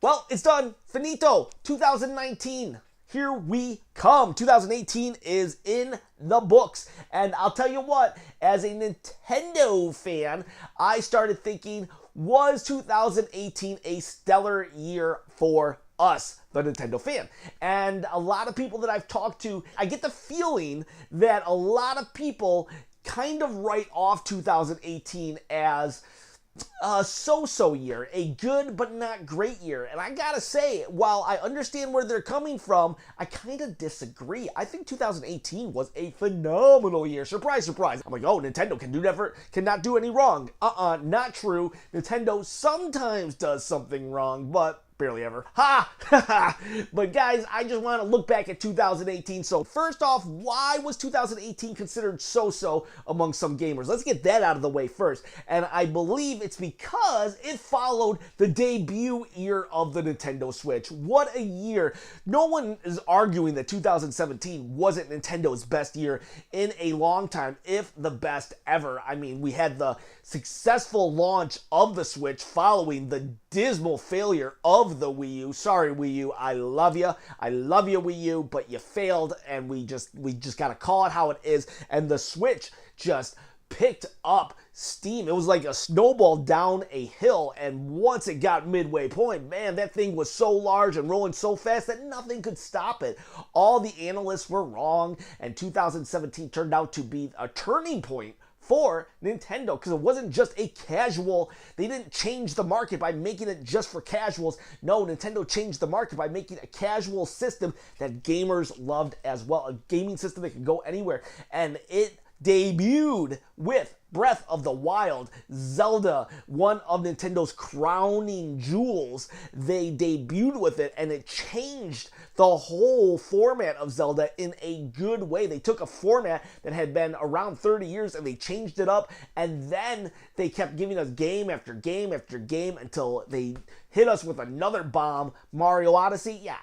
Well, it's done. Finito. 2019. Here we come. 2018 is in the books. And I'll tell you what, as a Nintendo fan, I started thinking, was 2018 a stellar year for us, the Nintendo fan? And a lot of people that I've talked to, I get the feeling that a lot of people kind of write off 2018 as a so-so year, a good but not great year. And I gotta say, while I understand where they're coming from, I kind of disagree. I think 2018 was a phenomenal year. Surprise, surprise. I'm like, oh, Nintendo cannot do any wrong. Not true. Nintendo sometimes does something wrong, but barely ever. Ha! But guys, I just want to look back at 2018. So first off, why was 2018 considered so-so among some gamers? Let's get that out of the way first. And I believe it's because it followed the debut year of the Nintendo Switch. What a year. No one is arguing that 2017 wasn't Nintendo's best year in a long time, if the best ever. I mean, we had the successful launch of the Switch following the dismal failure of the Wii U. Sorry, Wii U, I love you. I love you, Wii U, but you failed, and we just gotta call it how it is. And the Switch just picked up steam. It was like a snowball down a hill, and once it got midway point, man, that thing was so large and rolling so fast that nothing could stop it. All the analysts were wrong, and 2017 turned out to be a turning point for Nintendo, because it wasn't just a casual. They didn't change the market by making it just for casuals. No, Nintendo changed the market by making a casual system that gamers loved as well, a gaming system that could go anywhere. And it debuted with Breath of the Wild, Zelda, one of Nintendo's crowning jewels. They debuted with it, and it changed the whole format of Zelda in a good way. They took a format that had been around 30 years and they changed it up, and then they kept giving us game after game after game until they hit us with another bomb, Mario Odyssey. Yeah,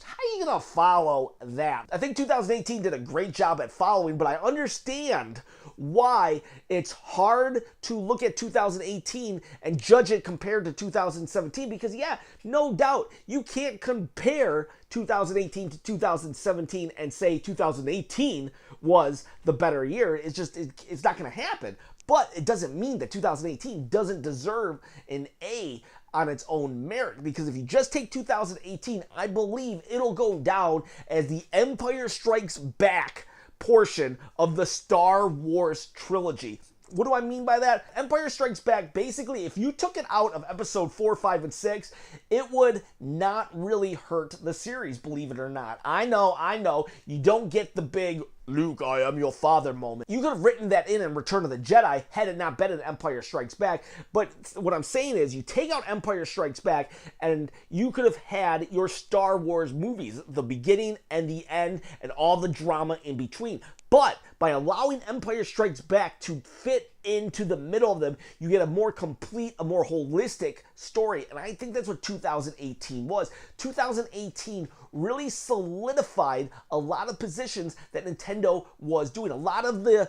how are you gonna follow that? I think 2018 did a great job at following, but I understand why it's hard to look at 2018 and judge it compared to 2017, because yeah, no doubt, you can't compare 2018 to 2017 and say 2018 was the better year. It's not going to happen. But it doesn't mean that 2018 doesn't deserve an A on its own merit, because if you just take 2018, I believe it'll go down as the Empire Strikes Back portion of the Star Wars trilogy. What do I mean by that? Empire Strikes Back, basically, if you took it out of episode 4, 5, and 6, it would not really hurt the series, believe it or not. I know, you don't get the big Luke, I am your father moment. You could have written that in Return of the Jedi had it not been in Empire Strikes Back. But what I'm saying is, you take out Empire Strikes Back and you could have had your Star Wars movies, the beginning and the end, and all the drama in between. But by allowing Empire Strikes Back to fit into the middle of them, you get a more complete, a more holistic story. And I think that's what 2018 was. 2018 really solidified a lot of positions that Nintendo was doing. A lot of the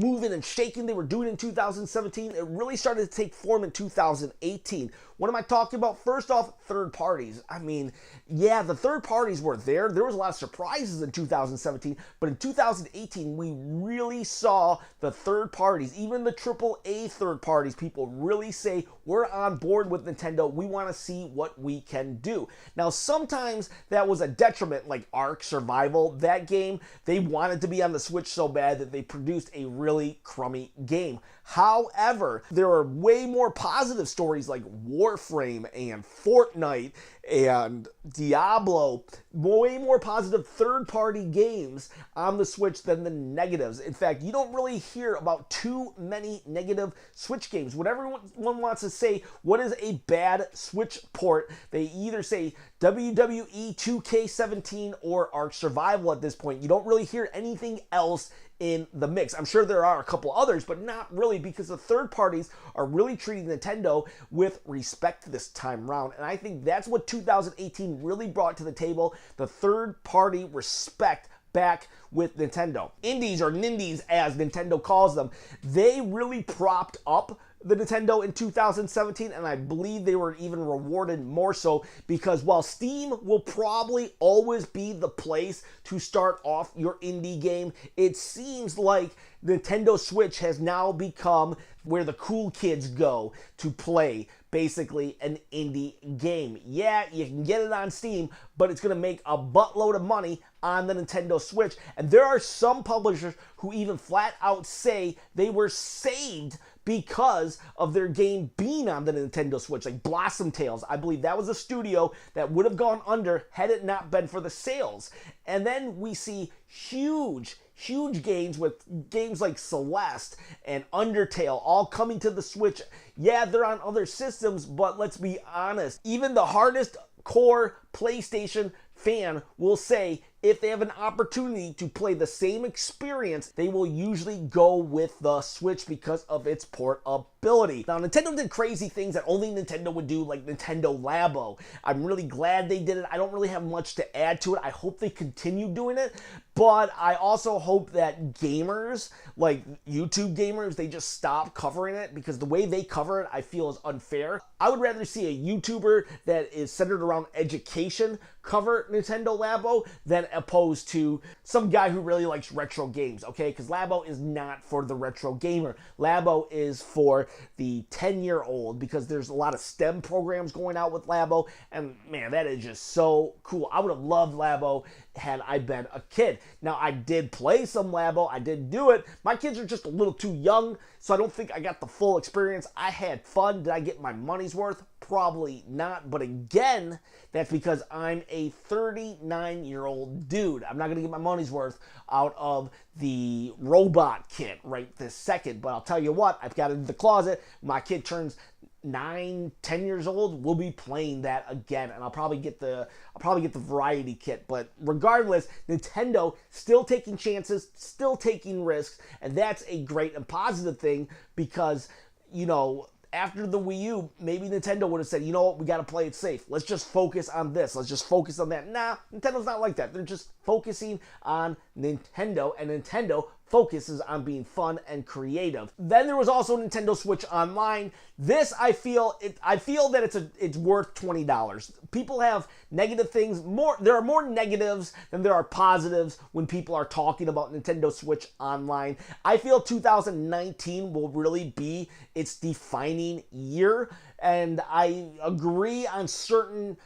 moving and shaking they were doing in 2017, it really started to take form in 2018. What am I talking about? First off, third parties. I mean, yeah, the third parties were there. There was a lot of surprises in 2017, but in 2018, we really saw the third parties, even the AAA third parties, people really say, we're on board with Nintendo. We want to see what we can do. Now, sometimes that was a detriment, like Ark Survival. That game, they wanted to be on the Switch so bad that they produced a really crummy game. However, there are way more positive stories like Warframe and Fortnite and Diablo, way more positive third-party games on the Switch than the negatives. In fact, you don't really hear about too many negative Switch games. When everyone wants to say, what is a bad Switch port, they either say WWE 2K17 or Ark Survival at this point. You don't really hear anything else in the mix. I'm sure there are a couple others, but not really, because the third parties are really treating Nintendo with respect this time around. And I think that's what 2018 really brought to the table, the third party respect back with Nintendo. Indies, or Nindies as Nintendo calls them, they really propped up the Nintendo in 2017, and I believe they were even rewarded more so, because while Steam will probably always be the place to start off your indie game, it seems like Nintendo Switch has now become where the cool kids go to play basically an indie game. Yeah, you can get it on Steam, but it's going to make a buttload of money on the Nintendo Switch. And there are some publishers who even flat out say they were saved because of their game being on the Nintendo Switch, like Blossom Tales. I believe that was a studio that would have gone under had it not been for the sales. And then we see huge games with games like Celeste and Undertale all coming to the Switch. Yeah, they're on other systems, but let's be honest, even the hardest core PlayStation fan will say if they have an opportunity to play the same experience, they will usually go with the Switch because of its portability. Now, Nintendo did crazy things that only Nintendo would do, like Nintendo Labo. I'm really glad they did it. I don't really have much to add to it. I hope they continue doing it, but I also hope that gamers, like YouTube gamers, they just stop covering it, because the way they cover it, I feel, is unfair. I would rather see a YouTuber that is centered around education cover Nintendo Labo than opposed to some guy who really likes retro games, okay? Because Labo is not for the retro gamer. Labo is for the 10-year-old, because there's a lot of STEM programs going out with Labo, and man, that is just so cool. I would have loved Labo had I been a kid. Now, I did play some Labo. I did do it. My kids are just a little too young, so I don't think I got the full experience. I had fun. Did I get my money's worth? Probably not. But again, that's because I'm a 39-year-old dude. I'm not going to get my money's worth out of the robot kit right this second. But I'll tell you what, I've got it in the closet. My kid turns 9, 10 years old, we'll be playing that again, and I'll probably get the variety kit. But regardless, Nintendo still taking chances, still taking risks, and that's a great and positive thing, because, you know, after the Wii U, maybe Nintendo would have said, you know what, we got to play it safe. Let's just focus on this. Let's just focus on that. Nah, Nintendo's not like that. They're just focusing on Nintendo, and Nintendo focuses on being fun and creative. Then there was also Nintendo Switch Online. This, I feel that it's worth $20. People have negative things. There are more negatives than there are positives when people are talking about Nintendo Switch Online. I feel 2019 will really be its defining year, and I agree on certain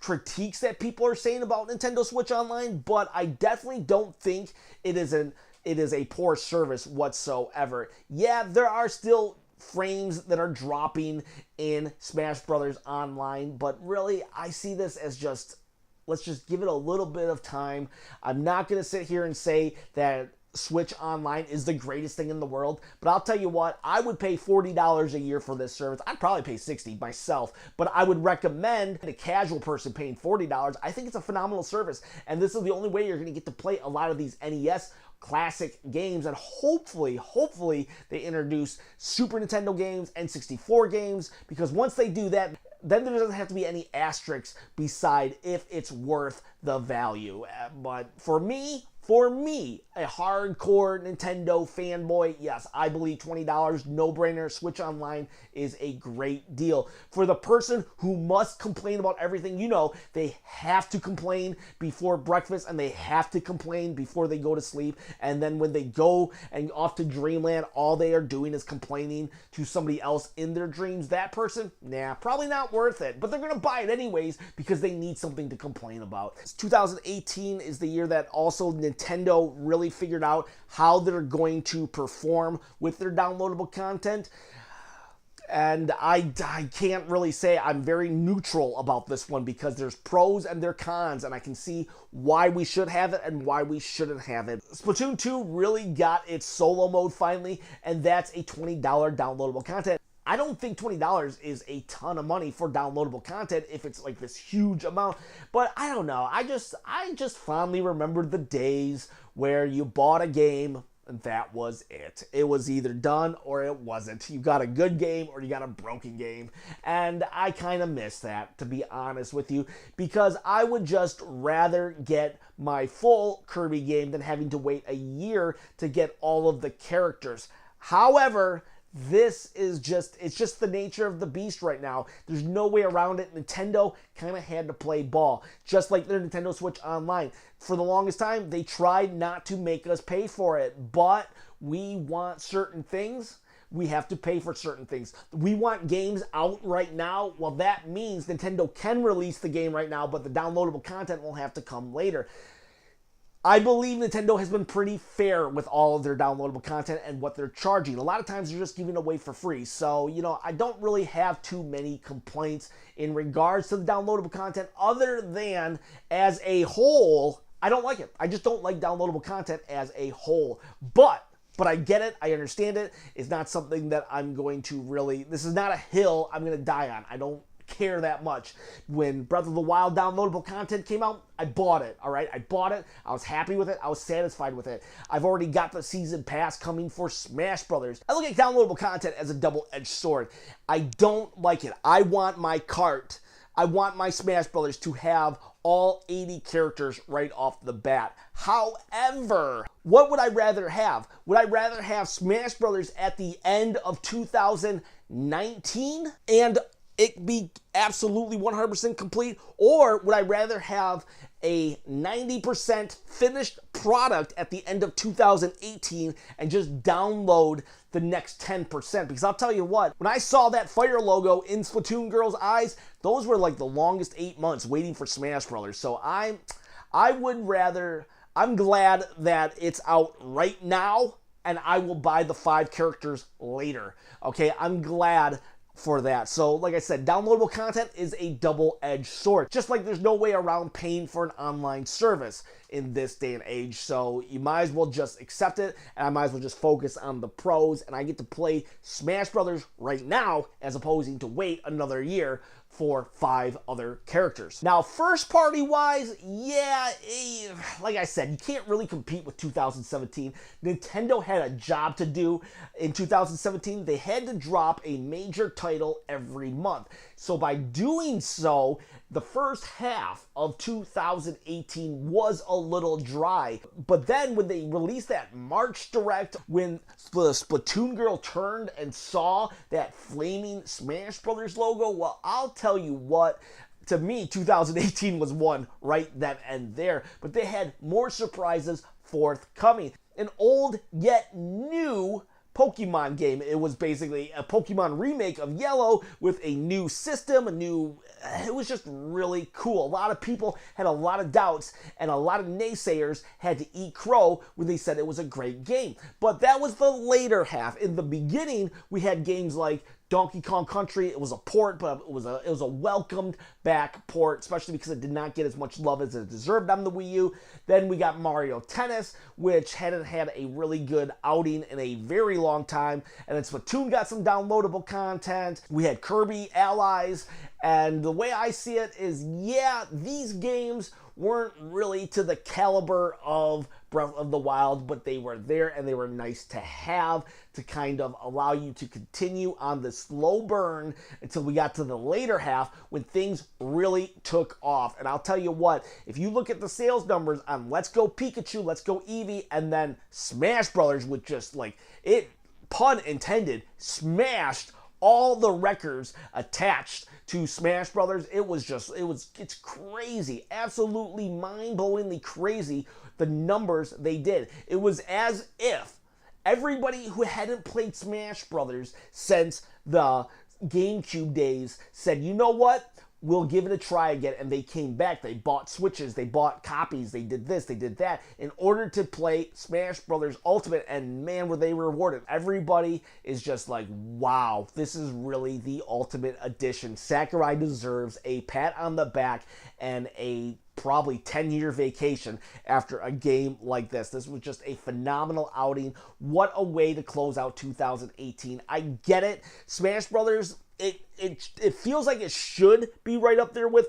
critiques that people are saying about Nintendo Switch Online, but I definitely don't think it is a poor service whatsoever. Yeah, there are still frames that are dropping in Smash Brothers Online, but really, I see this as just, let's just give it a little bit of time. I'm not going to sit here and say that Switch Online is the greatest thing in the world, but I'll tell you what, I would pay $40 a year for this service. I'd probably pay $60 myself, but I would recommend a casual person paying $40. I think it's a phenomenal service, and this is the only way you're going to get to play a lot of these NES classic games, and hopefully they introduce Super Nintendo games and 64 games, because once they do that, then there doesn't have to be any asterisks beside if it's worth the value. But for me, a hardcore Nintendo fanboy, yes, I believe $20, no-brainer. Switch Online is a great deal. For the person who must complain about everything, you know, they have to complain before breakfast, and they have to complain before they go to sleep, and then when they go and off to dreamland, all they are doing is complaining to somebody else in their dreams. That person, nah, probably not worth it, but they're going to buy it anyways because they need something to complain about. 2018 is the year that also Nintendo really figured out how they're going to perform with their downloadable content. And I can't really say I'm very neutral about this one, because there's pros and there's cons, and I can see why we should have it and why we shouldn't have it. Splatoon 2 really got its solo mode finally, and that's a $20 downloadable content. I don't think $20 is a ton of money for downloadable content if it's like this huge amount, but I don't know. I just fondly remember the days where you bought a game and that was it. It was either done or it wasn't. You got a good game or you got a broken game, and I kind of miss that, to be honest with you, because I would just rather get my full Kirby game than having to wait a year to get all of the characters. However, This is it's just the nature of the beast right now. There's no way around it. Nintendo kind of had to play ball, just like their Nintendo Switch Online. For the longest time, they tried not to make us pay for it, but we want certain things. We have to pay for certain things. We want games out right now. Well, that means Nintendo can release the game right now, but the downloadable content will have to come later. I believe Nintendo has been pretty fair with all of their downloadable content and what they're charging. A lot of times they're just giving away for free. So, I don't really have too many complaints in regards to the downloadable content other than as a whole, I don't like it. I just don't like downloadable content as a whole. But I get it. I understand it. It's not something that I'm going to really, this is not a hill I'm going to die on. I don't care that much. When Breath of the Wild downloadable content came out, I bought it, all right? I bought it. I was happy with it. I was satisfied with it. I've already got the season pass coming for Smash Brothers. I look at downloadable content as a double-edged sword. I don't like it. I want my cart. I want my Smash Brothers to have all 80 characters right off the bat. However, what would I rather have? Would I rather have Smash Brothers at the end of 2019 and it be absolutely 100% complete, or would I rather have a 90% finished product at the end of 2018 and just download the next 10%? Because I'll tell you what, when I saw that fire logo in Splatoon Girl's eyes, those were like the longest 8 months waiting for Smash Brothers. So I'm glad that it's out right now, and I will buy the 5 characters later. Okay, I'm glad for that. So like I said, downloadable content is a double-edged sword. Just like there's no way around paying for an online service in this day and age. So you might as well just accept it, and I might as well just focus on the pros, and I get to play Smash Brothers right now as opposing to wait another year for 5 other characters. Now, first party wise, yeah, like I said, you can't really compete with 2017. Nintendo had a job to do in 2017. They had to drop a major title every month. So by doing so, the first half of 2018 was a little dry. But then when they released that March Direct, when the Splatoon Girl turned and saw that flaming Smash Brothers logo, well, I'll tell you what, to me, 2018 was one right then and there. But they had more surprises forthcoming. An old yet new Pokemon game. It was basically a Pokemon remake of Yellow with a new system, it was just really cool. A lot of people had a lot of doubts, and a lot of naysayers had to eat crow when they said it was a great game. But that was the later half. In the beginning, we had games like Donkey Kong Country. It was a port, but it was a welcomed back port, especially because it did not get as much love as it deserved on the Wii U. Then we got Mario Tennis, which hadn't had a really good outing in a very long time. And then Splatoon got some downloadable content. We had Kirby Allies. And the way I see it is, yeah, these games weren't really to the caliber of Breath of the Wild, but they were there and they were nice to have to kind of allow you to continue on the slow burn until we got to the later half when things really took off. And I'll tell you what, if you look at the sales numbers on Let's Go Pikachu, Let's Go Eevee, and then Smash Brothers, with just like it, pun intended, smashed all the records attached to Smash Brothers. It's crazy, absolutely mind-blowingly crazy, the numbers they did. It was as if everybody who hadn't played Smash Brothers since the GameCube days said, you know what? We'll give it a try again. And they came back. They bought Switches. They bought copies. They did this. They did that in order to play Smash Brothers Ultimate. And man, were they rewarded. Everybody is just like, wow, this is really the Ultimate Edition. Sakurai deserves a pat on the back and a probably 10-year vacation after a game like this. This was just a phenomenal outing. What a way to close out 2018. I get it. Smash Brothers, it feels like it should be right up there with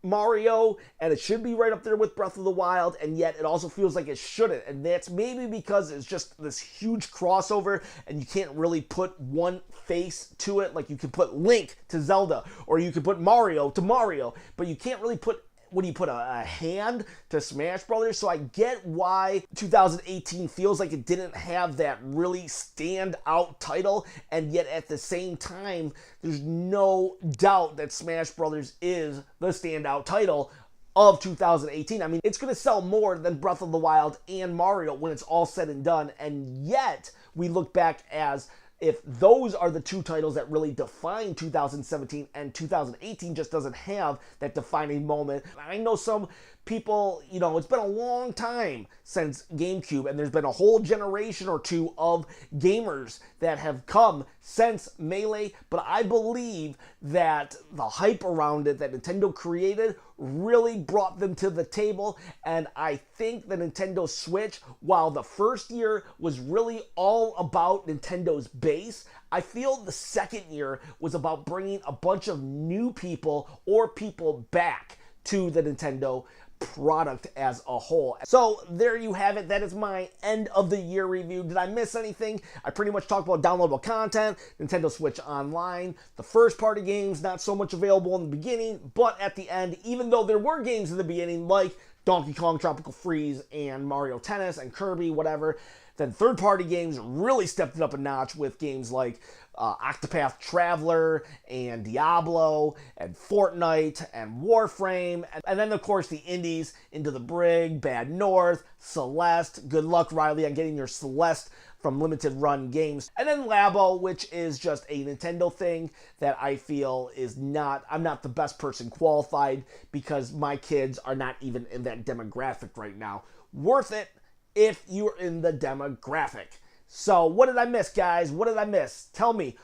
Mario, and it should be right up there with Breath of the Wild, and yet it also feels like it shouldn't. And that's maybe because it's just this huge crossover, and you can't really put one face to it. Like you could put Link to Zelda, or you could put Mario to Mario, but you can't really put what do you put, a hand to Smash Brothers? So I get why 2018 feels like it didn't have that really standout title, and yet at the same time, there's no doubt that Smash Brothers is the standout title of 2018. I mean, it's going to sell more than Breath of the Wild and Mario when it's all said and done, and yet we look back as if those are the two titles that really define 2017, and 2018 just doesn't have that defining moment. I know some people, you know, it's been a long time since GameCube, and there's been a whole generation or two of gamers that have come since Melee, but I believe that the hype around it that Nintendo created really brought them to the table, and I think the Nintendo Switch, while the first year was really all about Nintendo's base, I feel the second year was about bringing a bunch of new people or people back to the Nintendo product as a whole. So there you have it. That is my end of the year review. Did I miss anything? I pretty much talked about downloadable content, Nintendo Switch Online, the first party games, not so much available in the beginning, but at the end, even though there were games in the beginning like Donkey Kong Tropical Freeze and Mario Tennis and Kirby, whatever, then third-party games really stepped it up a notch with games like Octopath Traveler and Diablo and Fortnite and Warframe. And then, of course, the indies, Into the Brig, Bad North, Celeste. Good luck, Riley, on getting your Celeste from limited run games. And then Labo, which is just a Nintendo thing that I feel is not, I'm not the best person qualified because my kids are not even in that demographic right now. Worth it if you're in the demographic. So what did I miss, guys? What did I miss? Tell me,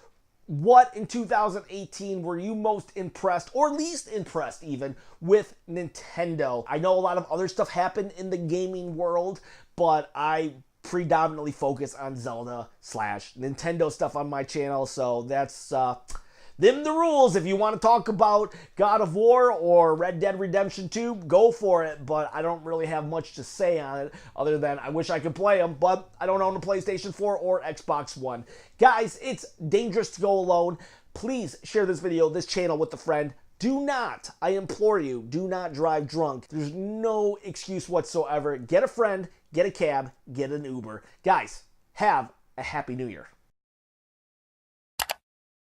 what in 2018 were you most impressed, or least impressed even, with Nintendo? I know a lot of other stuff happened in the gaming world, but I predominantly focus on Zelda / Nintendo stuff on my channel, so that's them the rules. If you want to talk about God of War or Red Dead Redemption 2, go for it, but I don't really have much to say on it other than I wish I could play them, but I don't own a PlayStation 4 or Xbox One. Guys, it's dangerous to go alone. Please share this video, this channel with a friend. Do not, I implore you, do not drive drunk. There's no excuse whatsoever. Get a friend, get a cab, get an Uber. Guys, have a Happy New Year.